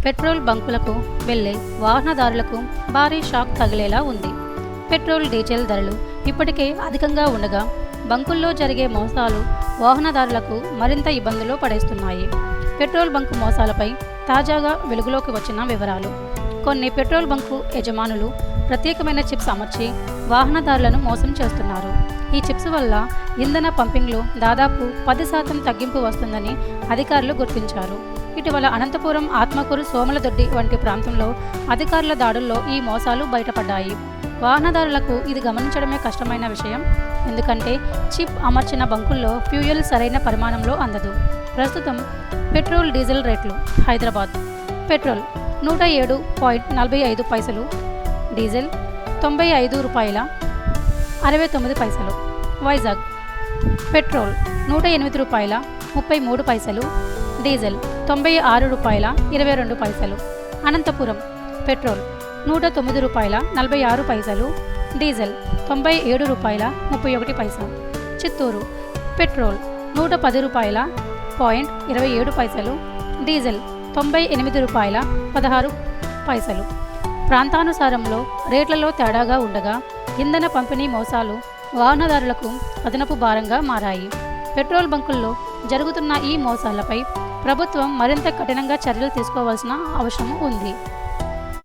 Petrol బంకులకు వెళ్లే వాహనదారులకు భారీ షాక్ తగిలేలా ఉంది. పెట్రోల్, డీజిల్ ధరలు ఇప్పటికే అధికంగా ఉండగా బంకుల్లో జరిగే మోసాలు వాహనదారులకు మరింత ఇబ్బందులు పడేస్తున్నాయి. పెట్రోల్ బంకు మోసాలపై తాజాగా వెలుగులోకి వచ్చిన వివరాలు. కొన్ని పెట్రోల్ బంకు యజమానులు ప్రత్యేకమైన చిప్స్ అమర్చి వాహనదారులను మోసం చేస్తున్నారు. ఈ చిప్స్ వల్ల ఇంధన పంపింగ్లో దాదాపు 10% తగ్గింపు వస్తుందని అధికారులు గుర్తించారు. ఇటీవల అనంతపురం, ఆత్మకూరు, సోమలదొడ్డి వంటి ప్రాంతంలో అధికారుల దాడుల్లో ఈ మోసాలు బయటపడ్డాయి. వాహనదారులకు ఇది గమనించడమే కష్టమైన విషయం. ఎందుకంటే చిప్ అమర్చిన బంకుల్లో ఫ్యూయల్ సరైన పరిమాణంలో అందదు. ప్రస్తుతం పెట్రోల్, డీజిల్ రేట్లు. హైదరాబాద్ పెట్రోల్ 107.45 పైసలు, diesel ₹95.69. Vizag petrol ₹108.33, diesel ₹96.22. Anantapur petrol ₹109.46, diesel ₹97.31. Chittoor petrol ₹110.27, diesel ₹98.16. ప్రాంతానుసారంలో రేట్లలో తేడాగా ఉండగా ఇంధన పంపిణీ మోసాలు వాహనదారులకు అదనపు భారంగా మారాయి. పెట్రోల్ బంకుల్లో జరుగుతున్న ఈ మోసాలపై ప్రభుత్వం మరింత కఠినంగా చర్యలు తీసుకోవాల్సిన అవసరం ఉంది.